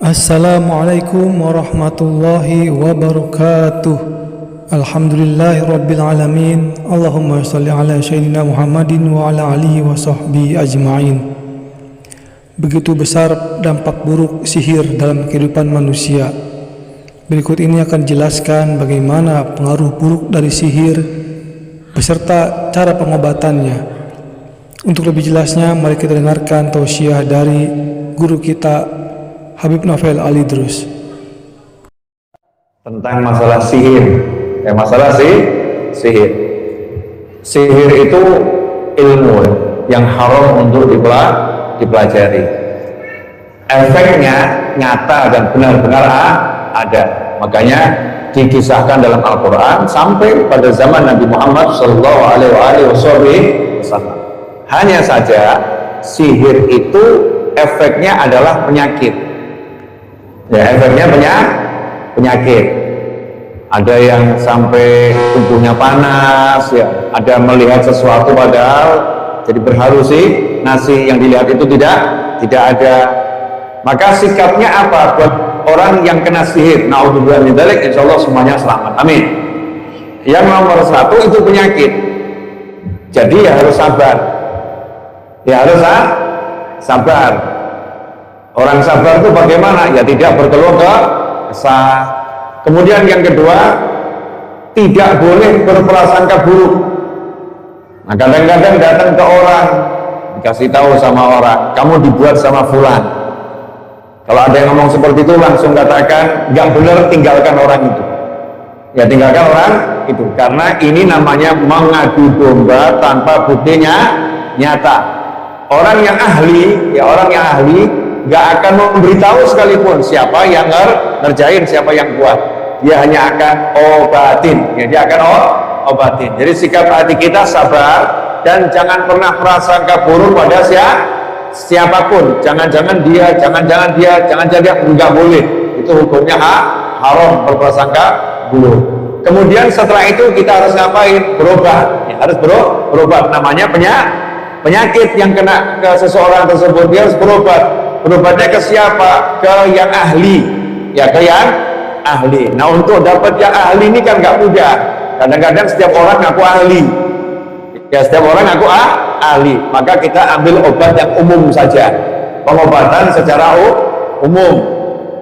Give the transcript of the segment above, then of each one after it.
Assalamualaikum warahmatullahi wabarakatuh. Alhamdulillahirabbil alamin. Allahumma shalli ala sayyidina Muhammadin wa ala alihi wa sahbihi ajma'in. Begitu besar dampak buruk sihir dalam kehidupan manusia. Berikut ini akan dijelaskan bagaimana pengaruh buruk dari sihir beserta cara pengobatannya. Untuk lebih jelasnya, mari kita dengarkan tausiah dari guru kita Habib Novel Alidrus tentang masalah sihir. Masalah sihir. Sihir itu ilmu yang haram untuk dipelajari. Efeknya nyata dan benar-benar ada. Makanya dikisahkan dalam Al-Quran sampai pada zaman Nabi Muhammad SAW. Hanya saja sihir itu efeknya adalah penyakit. Ya, efeknya penyakit. Ada yang sampai tubuhnya panas, ya. Ada melihat sesuatu padahal jadi berhalusinasi, yang dilihat itu tidak ada. Maka sikapnya apa buat orang yang kena sihir? Naudzubillah min dzalik, insyaallah semuanya selamat. Amin. Yang nomor satu itu penyakit. Jadi ya harus sabar. Ya harus sabar. Orang sabar itu bagaimana? Ya tidak berkeluh kesah. Kemudian yang kedua, tidak boleh berprasangka buruk. Nah, kadang-kadang datang ke orang, dikasih tahu sama orang, kamu dibuat sama fulan. Kalau ada yang ngomong seperti itu, langsung katakan, nggak benar, tinggalkan orang itu. Ya tinggalkan orang itu, karena ini namanya mengadu domba tanpa buktinya nyata. Orang yang ahli, nggak akan memberitahu sekalipun siapa yang ngerjain, siapa yang buat. Dia hanya akan obatin, ya, dia akan obatin. Jadi sikap hati kita sabar dan jangan pernah prasangka buruk pada siapapun. Jangan-jangan dia, nggak boleh. Itu hukumnya haram berprasangka buruk. Kemudian setelah itu kita harus ngapain? Berobat. Ya, harus berobat. Namanya penyakit yang kena ke seseorang tersebut, dia harus berobat. Berobatnya ke siapa? Ke yang ahli. Ya, ke yang ahli. Nah, untuk dapat yang ahli ini kan nggak mudah. Kadang-kadang setiap orang ngaku ahli. Ya, setiap orang ngaku ahli. Maka kita ambil obat yang umum saja. Pengobatan secara umum.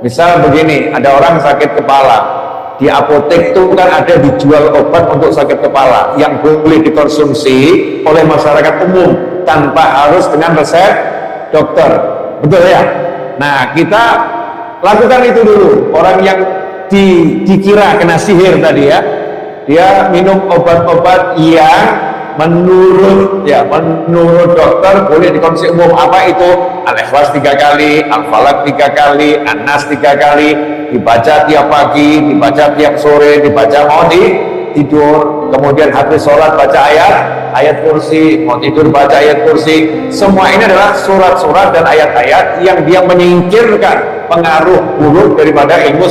Misal begini, ada orang sakit kepala. Di apotek itu kan ada dijual obat untuk sakit kepala yang boleh dikonsumsi oleh masyarakat umum tanpa harus dengan resep dokter. Betul ya? Nah, kita lakukan itu dulu. Orang yang dikira kena sihir tadi ya, dia minum obat-obat yang menurut dokter boleh dikonsumsi umum. Apa itu? Al-Ikhlas 3 kali, Al-Falaq 3 kali, An-Nas 3 kali, dibaca tiap pagi, dibaca tiap sore, dibaca mau tidur. Kemudian habis sholat baca ayat kursi, mau tidur baca ayat kursi. Semua ini adalah surat-surat dan ayat-ayat yang dia menyingkirkan pengaruh buruk daripada ilmu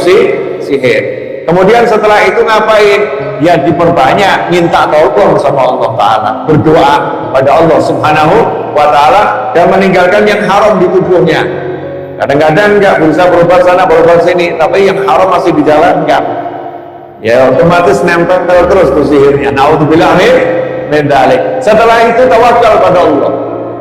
sihir. Kemudian setelah itu ngapain? Ya diperbanyak, minta tolong sama Allah Ta'ala, berdoa pada Allah Subhanahu wa Ta'ala, dan meninggalkan yang haram di tubuhnya. Kadang-kadang nggak bisa berobat sana berobat sini, tapi yang haram masih dijalankan, ya otomatis nempel terus tuh sihirnya. Naudzubillah min dzalik. Setelah itu tawakal pada Allah,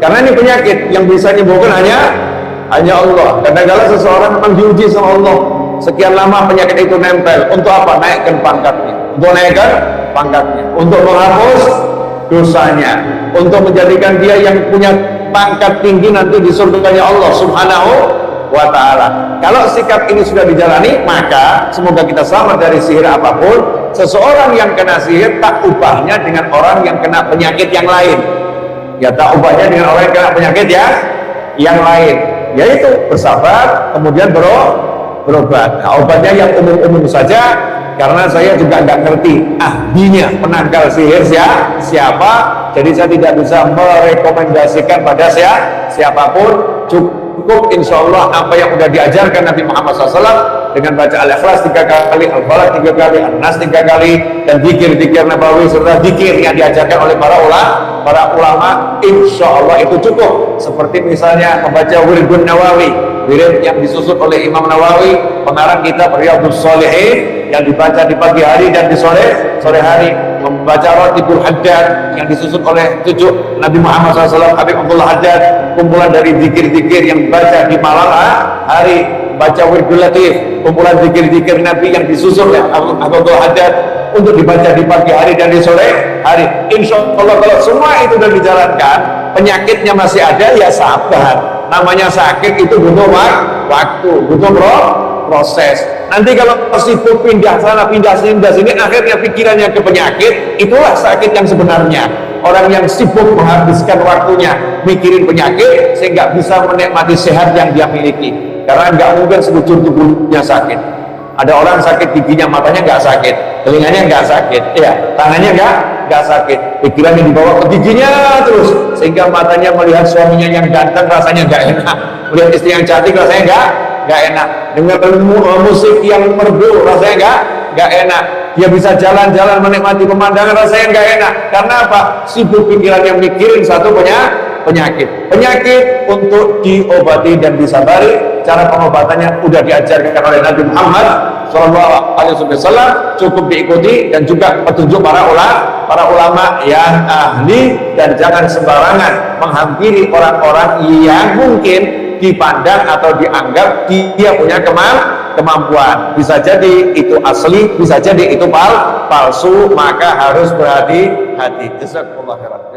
karena ini penyakit yang bisa menyembuhkan hanya Allah. Kadang-kadang seseorang memang diuji sama Allah, sekian lama penyakit itu nempel. Untuk apa? Naikkan pangkatnya. Untuk naikkan pangkatnya, untuk menghapus dosanya, untuk menjadikan dia yang punya pangkat tinggi nanti di surganya Allah Subhanahu wa Ta'ala. Kalau sikap ini sudah dijalani, maka semoga kita selamat dari sihir apapun. Seseorang yang kena sihir tak ubahnya dengan orang yang kena penyakit yang lain. Ya, tak ubahnya dengan orang yang kena penyakit yang lain, yaitu bersabar, kemudian berobat. Nah, obatnya yang umum-umum saja, karena saya juga nggak ngerti ahlinya penangkal sihir siapa, jadi saya tidak bisa merekomendasikan pada siapapun. Cukup insya Allah apa yang sudah diajarkan Nabi Muhammad SAW dengan baca Al-Ikhlas 3 kali, Al-Falaq 3 kali, An-Nas 3 kali, dan zikir-zikir nabawi serta zikir yang diajarkan oleh para ulama, insya Allah itu cukup. Seperti misalnya membaca Wirdun Nawawi, wirid yang disusun oleh Imam Nawawi, pengarang kitab Riyadhus Shalihin, yang dibaca di pagi hari dan di sore hari, membaca Ratibul Haddad yang disusun oleh cucu Nabi Muhammad SAW, Habib Abdullah Haddad, kumpulan dari zikir-zikir yang dibaca di malam hari, baca Wirdul Latif, kumpulan zikir-zikir Nabi yang disusun oleh Abdullah Haddad untuk dibaca di pagi hari dan di sore hari. Insya Allah kalau semua itu sudah dijalankan, penyakitnya masih ada, ya sabar. Namanya sakit itu butuh waktu, butuh proses. Nanti kalau sibuk pindah sana pindah sini, akhirnya pikirannya ke penyakit, itulah sakit yang sebenarnya. Orang yang sibuk menghabiskan waktunya mikirin penyakit sehingga bisa menikmati sehat yang dia miliki, karena nggak mungkin sekujur tubuhnya sakit. Ada orang sakit giginya, matanya nggak sakit, telinganya nggak sakit, ya tangannya nggak sakit, pikirannya dibawa ke giginya terus, sehingga matanya melihat suaminya yang ganteng rasanya nggak enak, melihat istri yang cantik rasanya nggak enak, dengar musik yang merdu rasanya nggak enak, dia bisa jalan-jalan menikmati pemandangan rasanya nggak enak. Karena apa? Sibuk pikirannya mikirin satu penyakit untuk diobati dan disabari. Cara pengobatannya udah diajarkan oleh Nabi Muhammad SAW, cukup diikuti, dan juga petunjuk para ulama yang ahli, dan jangan sembarangan menghampiri orang-orang yang mungkin dipandang atau dianggap dia punya kemampuan. Bisa jadi itu asli, bisa jadi itu palsu, maka harus berhati-hati. Jazakumullah khairan.